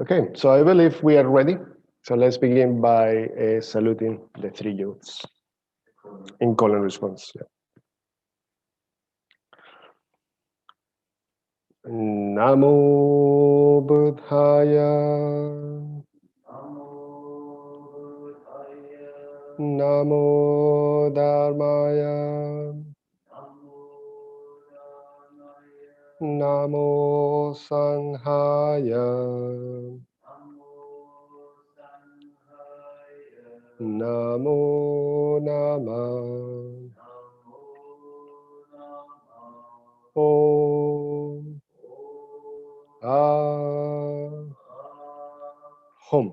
Okay, so I believe we are ready. So let's begin by saluting the three youths in call and response. Yeah. Namo Buddhaya. Namo Dharmaya. Namo Sanghaya. Namo Namah. Om. Home.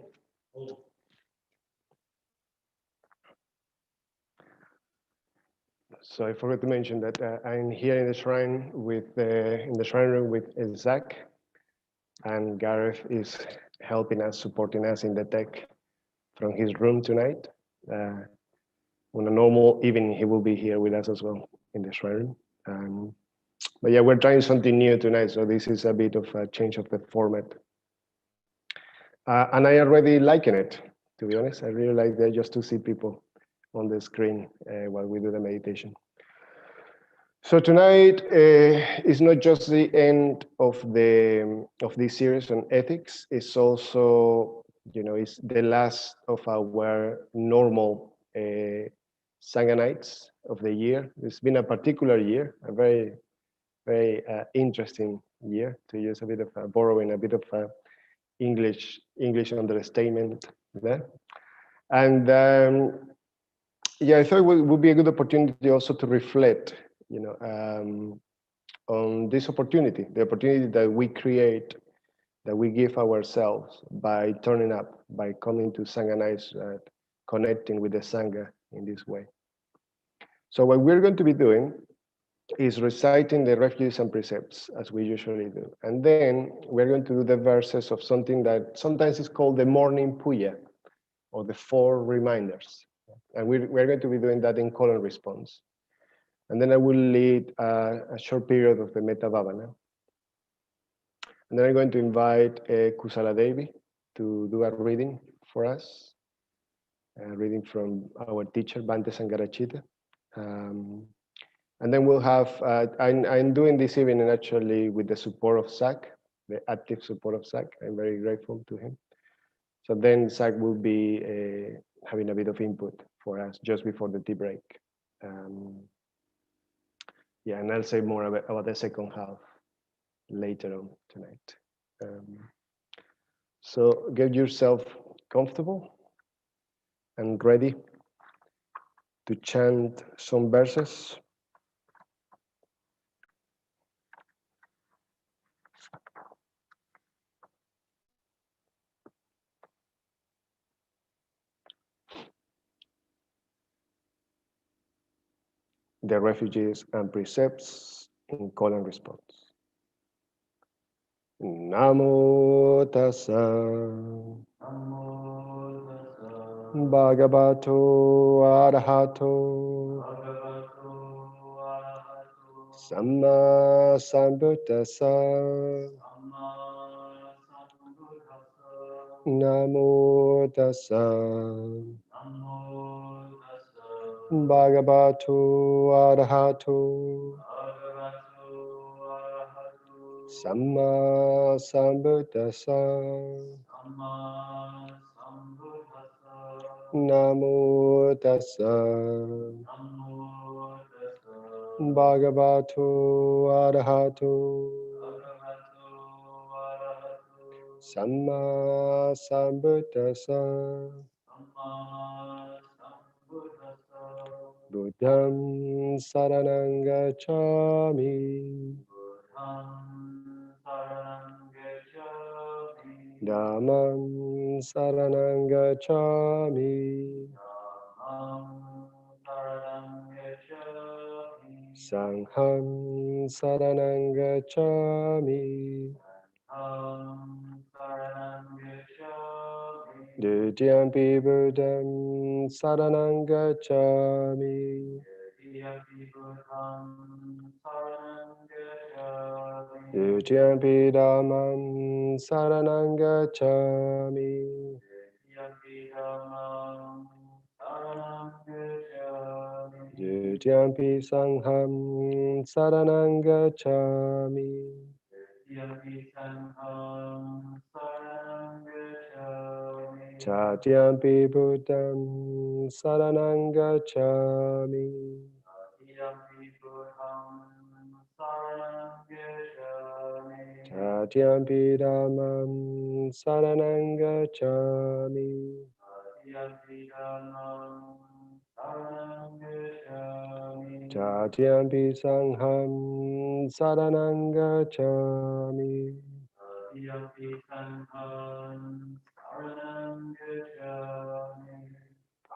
So I forgot to mention that I'm here in the shrine in the shrine room with Zach, and Gareth is helping us, supporting us in the tech from his room tonight. On a normal evening, he will be here with us as well in the shrine room. But yeah, we're trying something new tonight, so this is a bit of a change of the format. And I already liking it, to be honest. I really like that, just to see people on the screen while we do the meditation. So tonight is not just the end of this series on ethics. It's also, it's the last of our normal Sangha nights of the year. It's been a particular year, a very, very interesting year, to use a bit of borrowing a bit of English understatement there. And yeah, I thought it would be a good opportunity also to reflect, on this opportunity, the opportunity that we create, that we give ourselves by turning up, by coming to Sangha nights, connecting with the Sangha in this way. So what we're going to be doing is reciting the refuges and precepts as we usually do. And then we're going to do the verses of something that sometimes is called the morning puya, or the 4 reminders. And we're going to be doing that in call and response. And then I will lead a short period of the Metta Bhavana. And then I'm going to invite Kusala Devi to do a reading for us, reading from our teacher, Bhante Sangharákshita. And then we'll have, I'm doing this evening actually with the support of Zach, the active support of Zach. I'm very grateful to him. So then Zach will be having a bit of input for us just before the tea break. Yeah, and I'll say more about the second half later on tonight. So get yourself comfortable and ready to chant some verses. The refuges and precepts in call and response. Namo tassa bhagavato arahato samma sambuddhassa. Namo tassa bhagavato arahato samma sambuddhassa. Namo tassa bhagavato arahato samma sambuddhassa. Buddham saranang gacchami. Dhammam saranang gacchami. Sangham saranang gacchami. Dutiyampi buddham saranang gacchami. Dutiyampi dhammam saranam gacchami. Dutiyampi sangham saranam gacchami. Tatyampi buddham saranam gacchami. Tatyampi dhammam saranam gacchami. Tatyampi sangham saranam gacchami.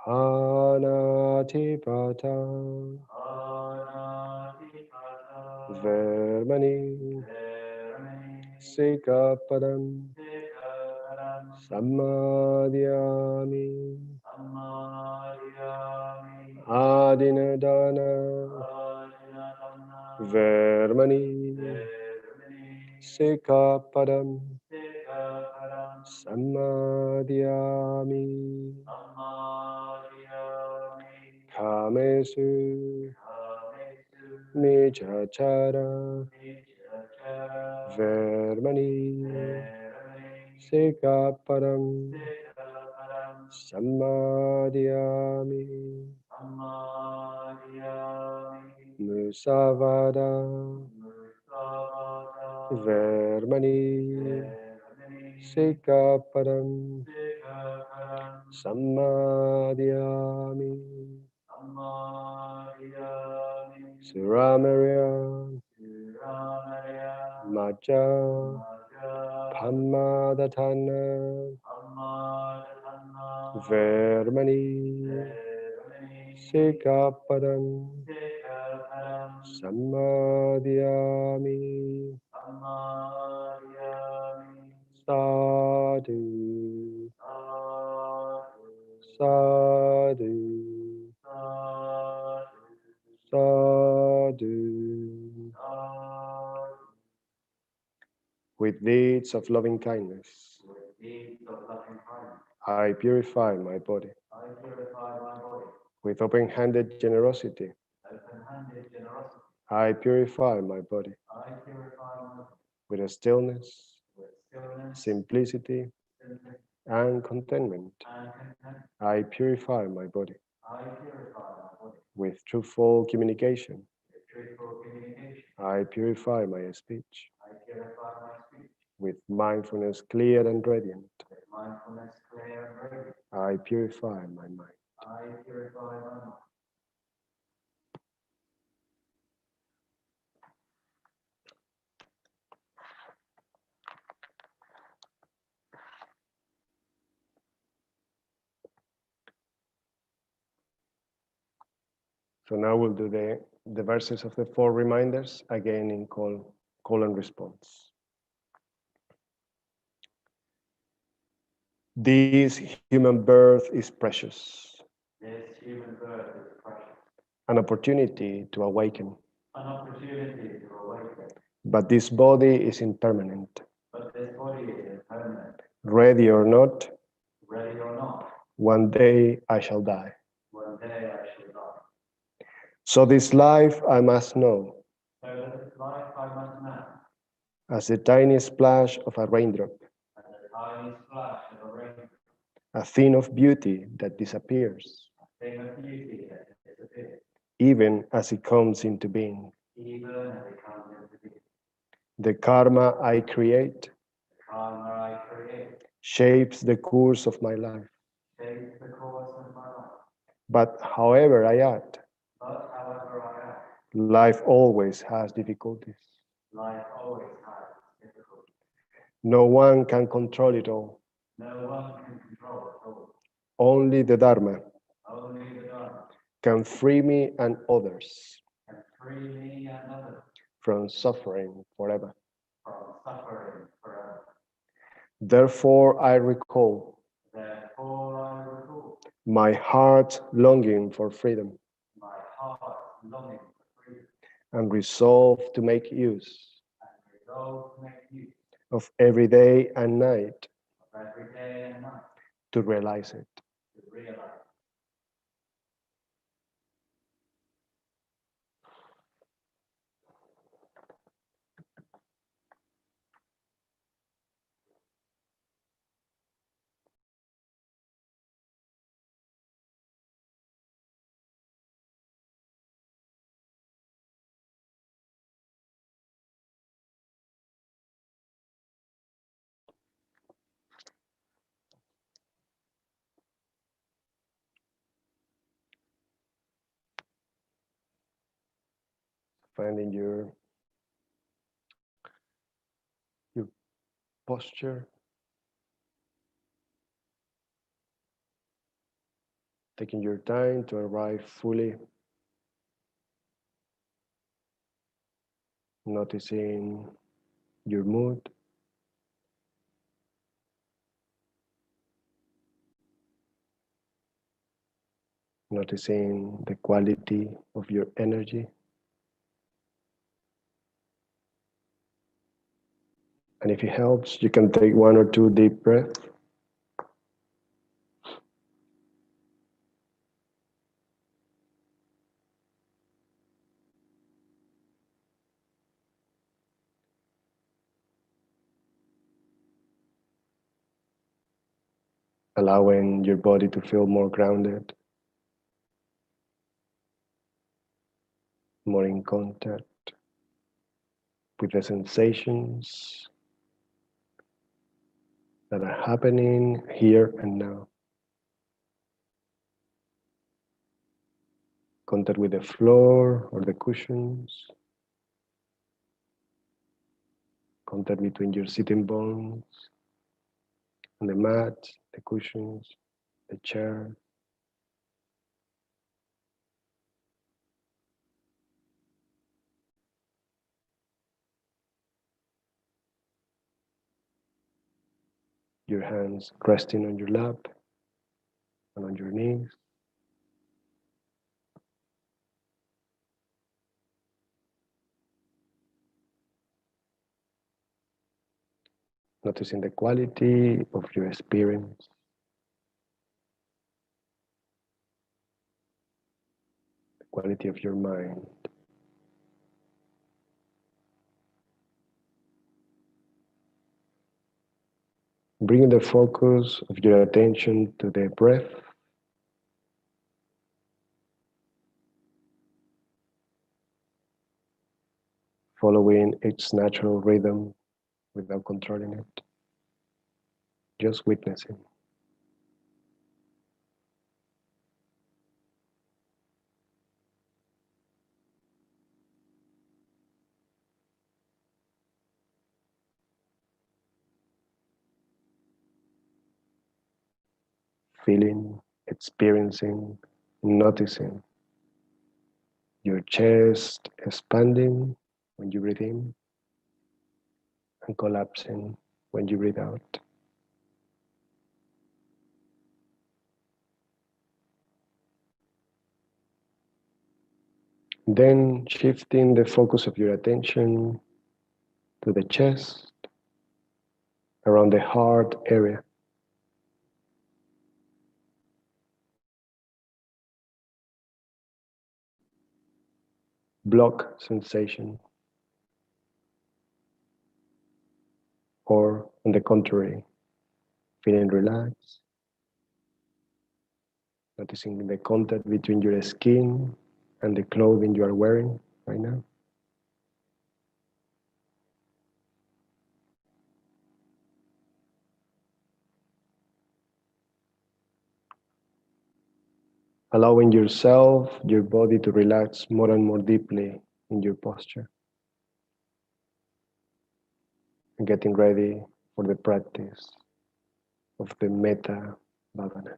Anatipata Vermani Sikapadam Samadhyami Adinadana Vermani Sikapadam Samadhyami Kamesu Michachara Vermani Sikapadam Samadhyami Musavada Vermani Sikapadam Samadhyami Suramaria Maja Pamadatana Vermani Sikapadam Samadhyami Sadhu Sadhu Sadhu. With deeds of loving kindness, I purify my body. With open-handed generosity, I purify my body. With a stillness, simplicity, and contentment, I purify my body. With truthful communication, I purify my speech. With mindfulness clear and radiant, I purify my mind. So now we'll do the verses of the 4 reminders, again in call and response. This human birth is precious. An opportunity to awaken. But this body is impermanent. Ready or not, one day I shall die. So this life I must know, as the tiny splash of a raindrop, a thing of beauty that disappears, even as it comes into being. The karma I create shapes the course of my life. But however I act, life always has difficulties. No one can control it all. Only the Dharma can free me and others from suffering forever. Therefore I recall my heart longing for freedom and resolve to make use of every day and night to realize it. Finding your posture, taking your time to arrive fully, noticing your mood, noticing the quality of your energy. And if it helps, you can take 1 or 2 deep breaths. Allowing your body to feel more grounded, more in contact with the sensations that are happening here and now. Contact with the floor or the cushions. Contact between your sitting bones and the mat, the cushions, the chair. Your hands resting on your lap and on your knees. Noticing the quality of your experience. The quality of your mind. Bringing the focus of your attention to the breath. Following its natural rhythm without controlling it. Just witnessing. Feeling, experiencing, noticing your chest expanding when you breathe in and collapsing when you breathe out. Then shifting the focus of your attention to the chest, around the heart area. Block sensation, or on the contrary, feeling relaxed, noticing the contact between your skin and the clothing you are wearing right now. Allowing yourself, your body to relax more and more deeply in your posture. And getting ready for the practice of the metta bhavana.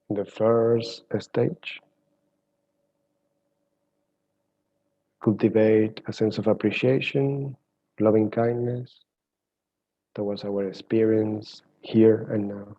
In the first stage, cultivate a sense of appreciation, loving kindness towards our experience here and now.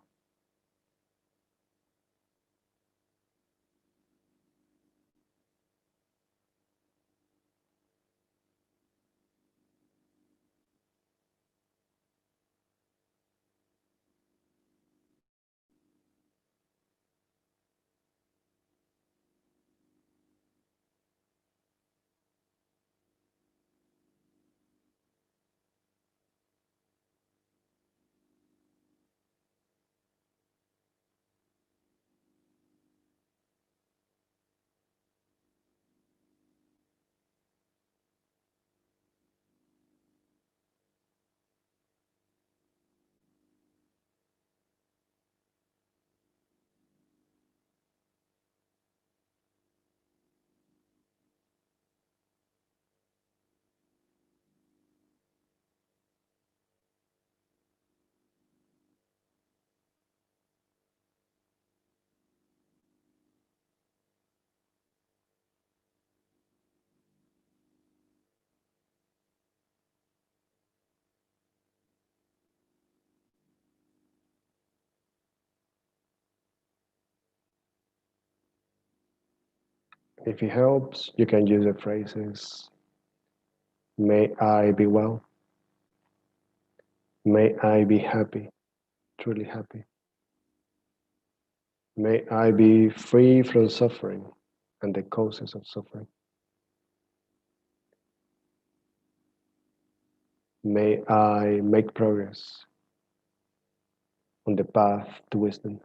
If it helps, you can use the phrases, may I be well, may I be happy, truly happy. May I be free from suffering and the causes of suffering. May I make progress on the path to wisdom.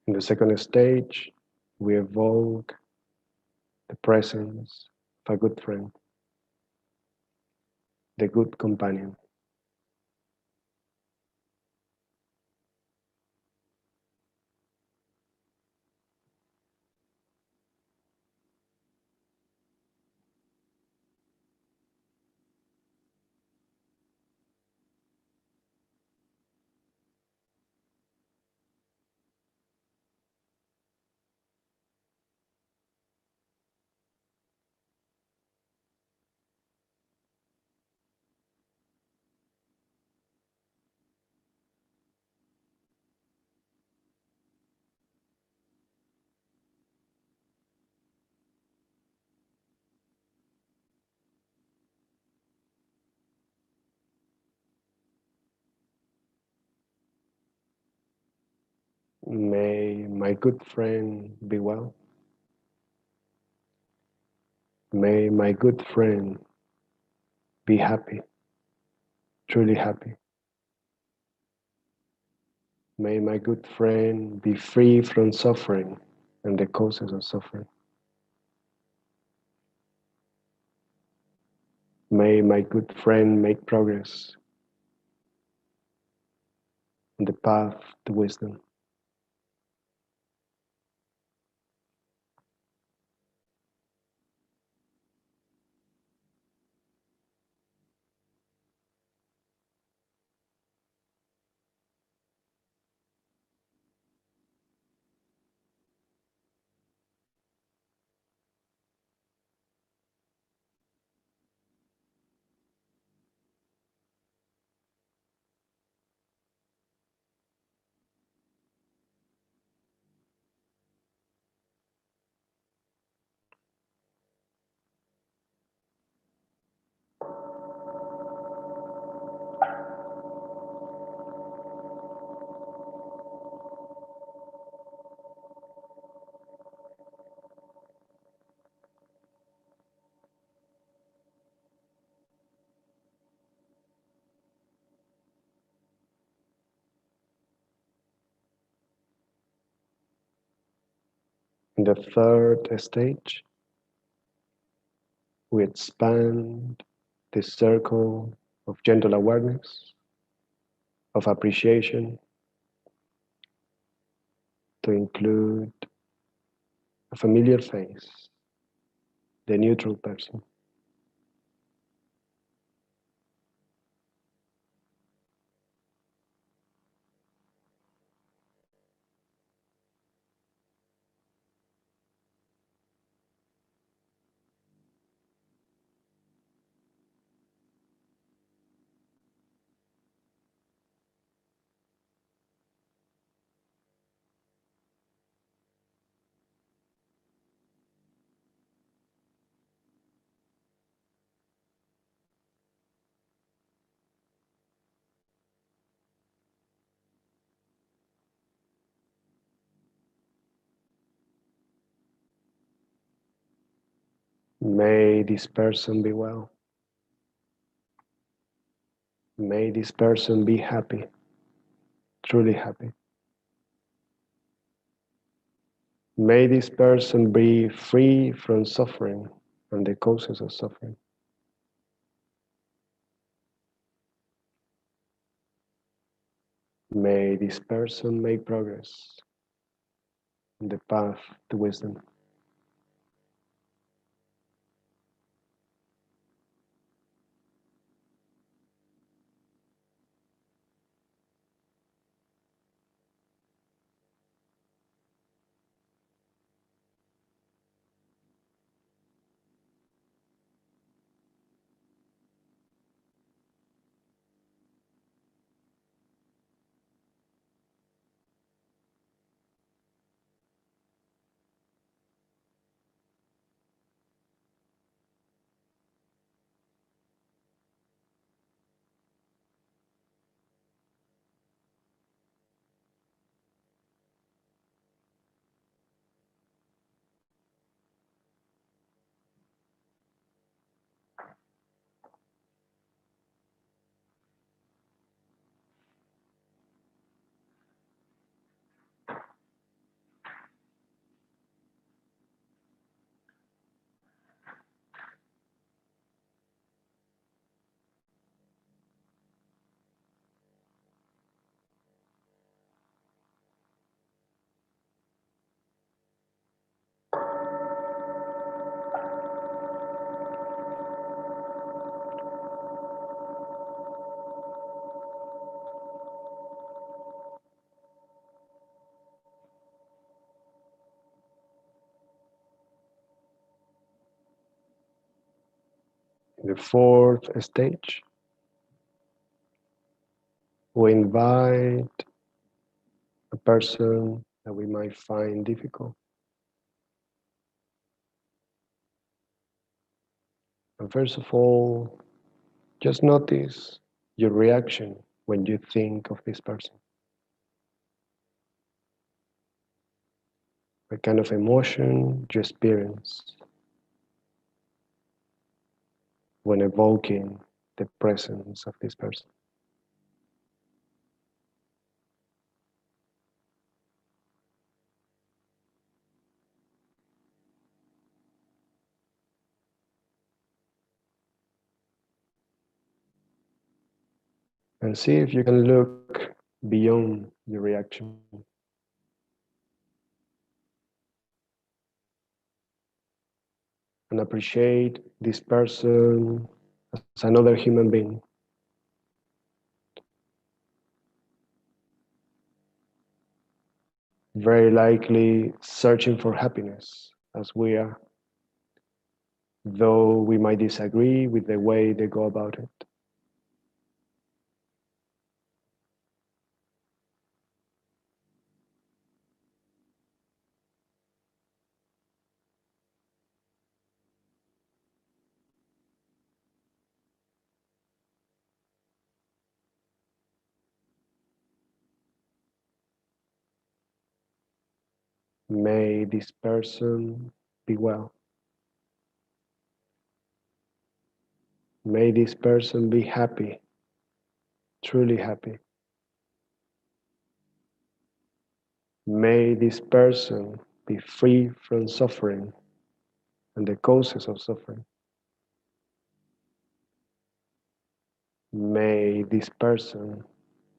In the second stage, we evoke the presence of a good friend, the good companion. May my good friend be well. May my good friend be happy, truly happy. May my good friend be free from suffering and the causes of suffering. May my good friend make progress on the path to wisdom. In the third stage, we expand the circle of gentle awareness, of appreciation, to include a familiar face, the neutral person. May this person be well. May this person be happy, truly happy. May this person be free from suffering and the causes of suffering. May this person make progress on the path to wisdom. In the fourth stage, we invite a person that we might find difficult. And first of all, just notice your reaction when you think of this person. What kind of emotion you experience when evoking the presence of this person. And see if you can look beyond your reaction and appreciate this person as another human being. Very likely searching for happiness as we are, though we might disagree with the way they go about it. May this person be well. May this person be happy, truly happy. May this person be free from suffering and the causes of suffering. May this person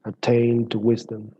attain to wisdom.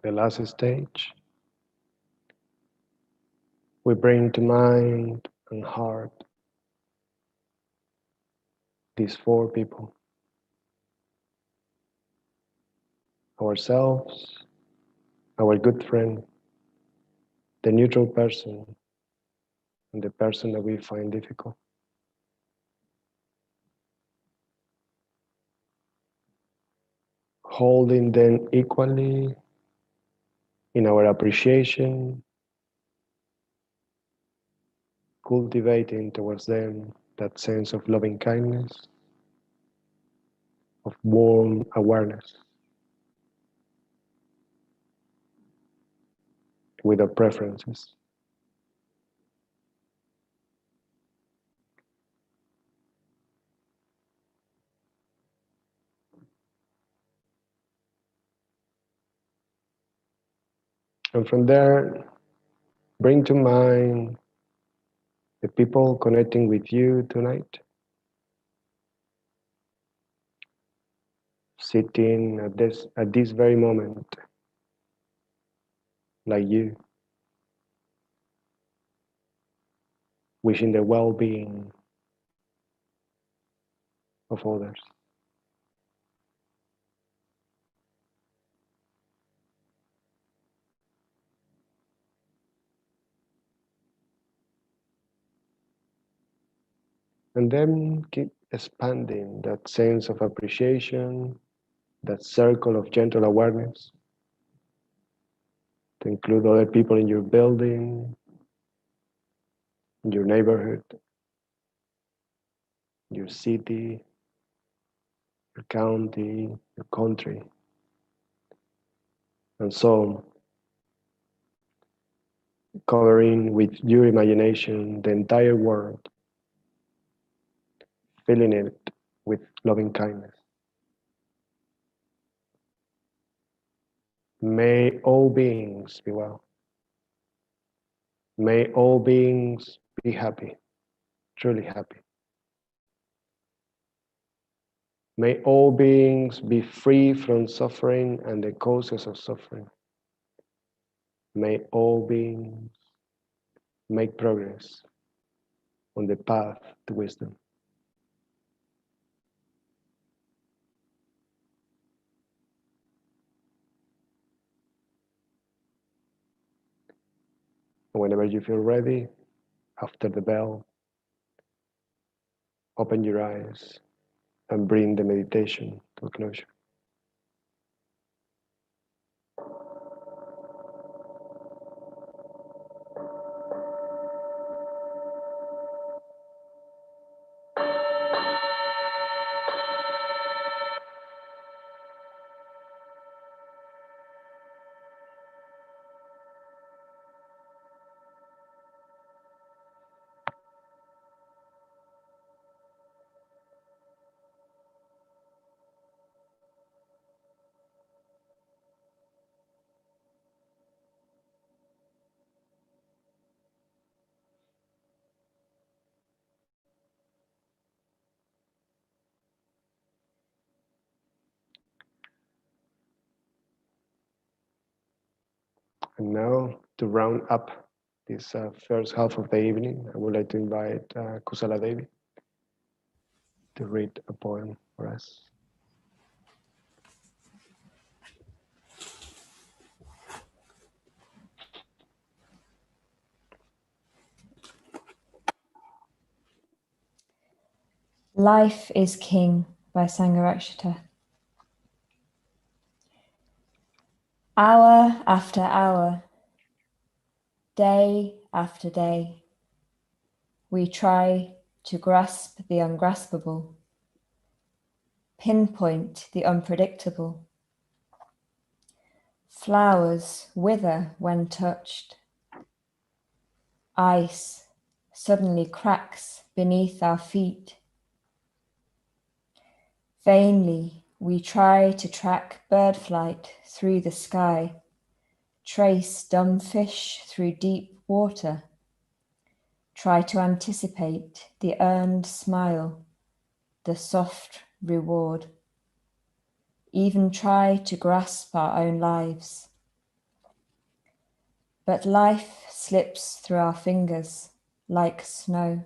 The last stage, we bring to mind and heart these four people: ourselves, our good friend, the neutral person, and the person that we find difficult. Holding them equally in our appreciation, cultivating towards them that sense of loving kindness, of warm awareness, without preferences. And from there, bring to mind the people connecting with you tonight, sitting at this very moment, like you, wishing the well-being of others. And then keep expanding that sense of appreciation, that circle of gentle awareness, to include other people in your building, in your neighborhood, your city, your county, your country, and so on, covering with your imagination the entire world, filling it with loving kindness. May all beings be well. May all beings be happy, truly happy. May all beings be free from suffering and the causes of suffering. May all beings make progress on the path to wisdom. And whenever you feel ready, after the bell, open your eyes and bring the meditation to a closure. And now, to round up this first half of the evening, I would like to invite Kusala Devi to read a poem for us. Life is King by Sangharákshita. Hour after hour, day after day, we try to grasp the ungraspable, pinpoint the unpredictable. Flowers wither when touched. Ice suddenly cracks beneath our feet. Vainly, we try to track bird flight through the sky, trace dumb fish through deep water, try to anticipate the earned smile, the soft reward, even try to grasp our own lives. But life slips through our fingers like snow.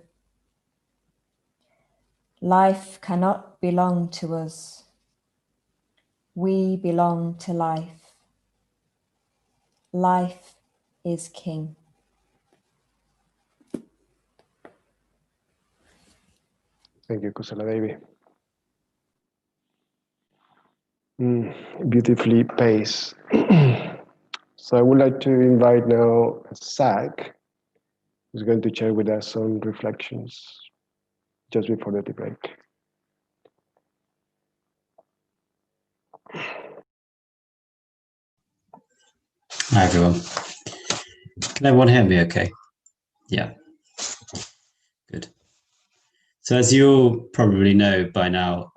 Life cannot belong to us. We belong to life. Life is King. Thank you, Kusala Devi. Beautifully paced. So I would like to invite now Zach, who's going to share with us some reflections just before the tea break. Hi everyone. Can everyone hear me okay? Yeah. Good. So as you all probably know by now,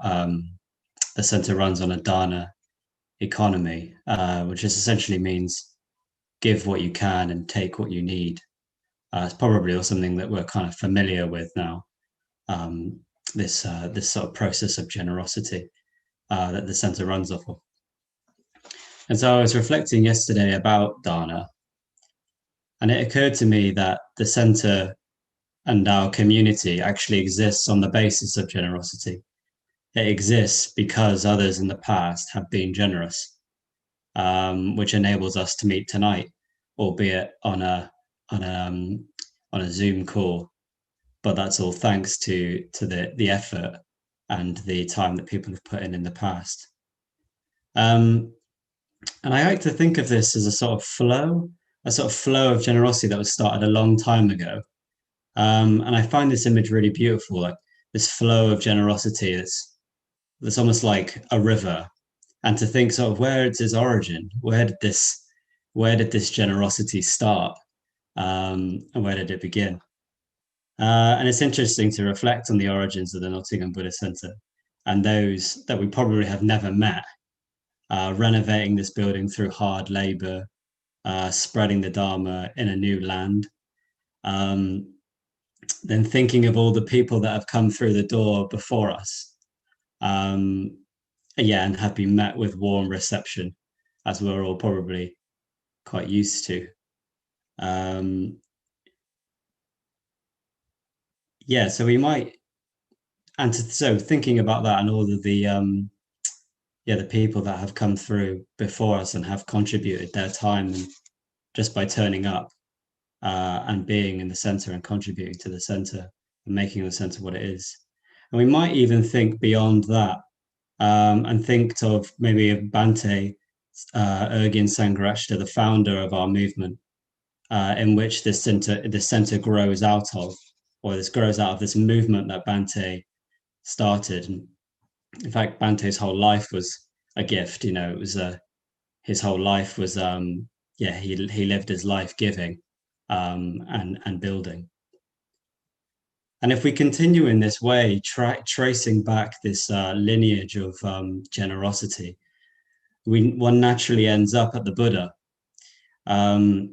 the center runs on a dana economy, which essentially means give what you can and take what you need. It's probably something that we're kind of familiar with now, this sort of process of generosity that the center runs off of. And so I was reflecting yesterday about dana, and it occurred to me that the center and our community actually exists on the basis of generosity. It exists because others in the past have been generous, which enables us to meet tonight, albeit on a Zoom call. But that's all thanks to the effort and the time that people have put in the past. And I like to think of this as a sort of flow of generosity that was started a long time ago. And I find this image really beautiful, like this flow of generosity that's almost like a river. And to think sort of where it's its origin, where did this generosity start? And where did it begin? And it's interesting to reflect on the origins of the Nottingham Buddhist Centre and those that we probably have never met, renovating this building through hard labor, spreading the Dharma in a new land. Then thinking of all the people that have come through the door before us, and have been met with warm reception, as we're all probably quite used to. So we might, so thinking about that and all of the people that have come through before us and have contributed their time and just by turning up and being in the center and contributing to the center and making the center what it is. And we might even think beyond that, and think of maybe of Bhante Ergin Sangharákshita, the founder of our movement, in which this center grows out of, or this grows out of this movement that Bhante started. And in fact, Bante's whole life was a gift. You know, it was his whole life was he lived his life giving and building. And if we continue in this way, tracing back this lineage of generosity, one naturally ends up at the Buddha, and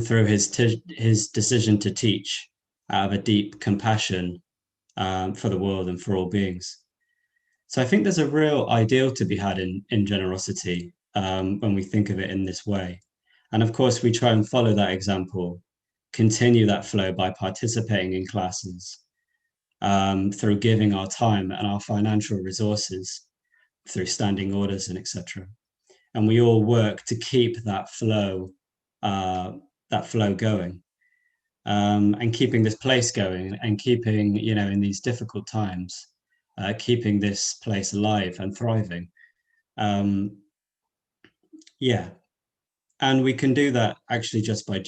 through his decision to teach out of a deep compassion for the world and for all beings. So I think there's a real ideal to be had in generosity when we think of it in this way. And of course, we try and follow that example, continue that flow by participating in classes, through giving our time and our financial resources, through standing orders and etc. And we all work to keep that flow going, and keeping this place going, and keeping, you know, in these difficult times, keeping this place alive and thriving. And we can do that actually just by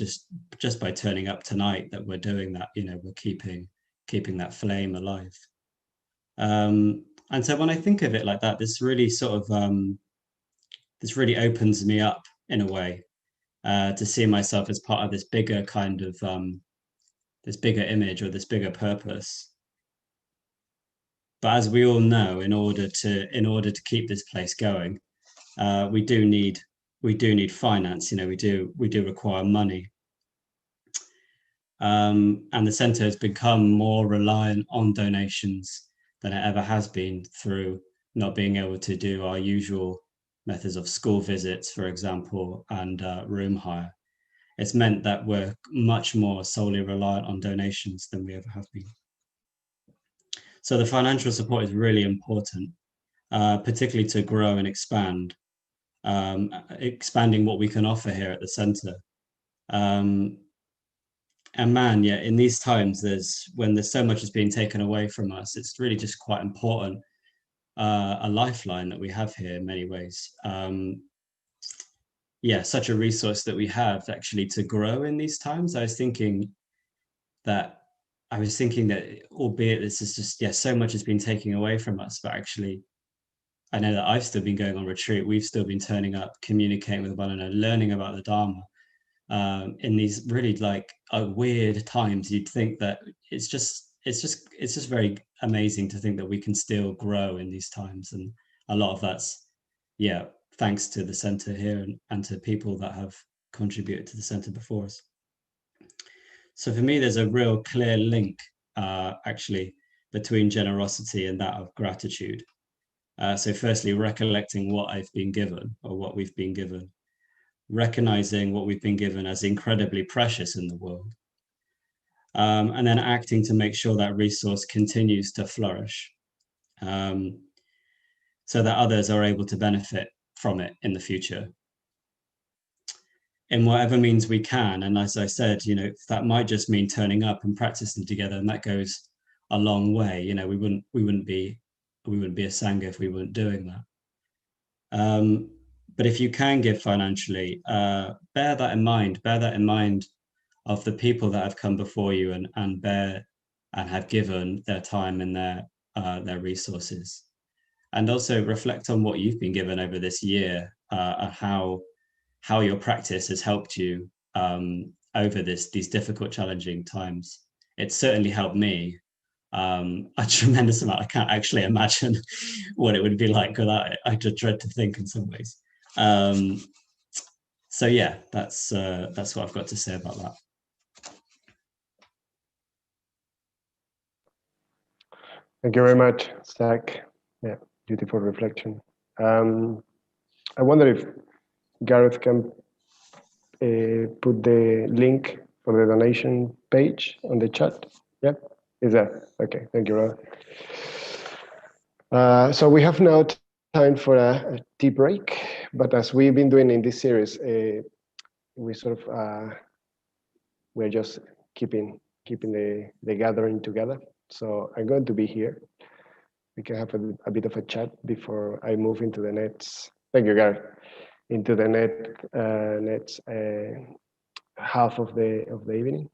turning up tonight, that we're doing that, you know, we're keeping that flame alive. And so when I think of it like that, this really sort of this really opens me up in a way, to see myself as part of this bigger kind of this bigger image or this bigger purpose. But as we all know, in order to keep this place going, we do need finance. You know, we do require money. And the center has become more reliant on donations than it ever has been, through not being able to do our usual methods of school visits, for example, and room hire. It's meant that we're much more solely reliant on donations than we ever have been. So the financial support is really important, particularly to grow and expand, expanding what we can offer here at the center. And man, yeah, in these times, when there's so much is being taken away from us, it's really just quite important, a lifeline that we have here in many ways. Such a resource that we have actually to grow in these times. I was thinking that, albeit this is just, so much has been taken away from us, but actually, I know that I've still been going on retreat. We've still been turning up, communicating with one another, learning about the Dharma. In these really weird times, you'd think that it's just very amazing to think that we can still grow in these times, and a lot of that's thanks to the center here and to people that have contributed to the center before us. So for me, there's a real clear link actually between generosity and that of gratitude. So firstly, recollecting what I've been given, or what we've been given, recognizing what we've been given as incredibly precious in the world, and then acting to make sure that resource continues to flourish, so that others are able to benefit from it in the future, in whatever means we can. And as I said, you know, that might just mean turning up and practicing together, and that goes a long way. You know, we wouldn't be a Sangha if we weren't doing that. But if you can give financially, bear that in mind of the people that have come before you and have given their time and their resources. And also reflect on what you've been given over this year, and how your practice has helped you over these difficult, challenging times. It's certainly helped me a tremendous amount. I can't actually imagine what it would be like without it. I just dread to think in some ways. So yeah, that's what I've got to say about that. Thank you very much, Zach. Yeah, beautiful reflection. I wonder if Gareth can put the link for the donation page on the chat. Yeah, is that okay? Thank you, Rob. So we have now time for a tea break, but as we've been doing in this series, we sort of we're just keeping the gathering together. So I'm going to be here. We can have a bit of a chat before I move into the next. Thank you, Gary. Into the next half of the evening.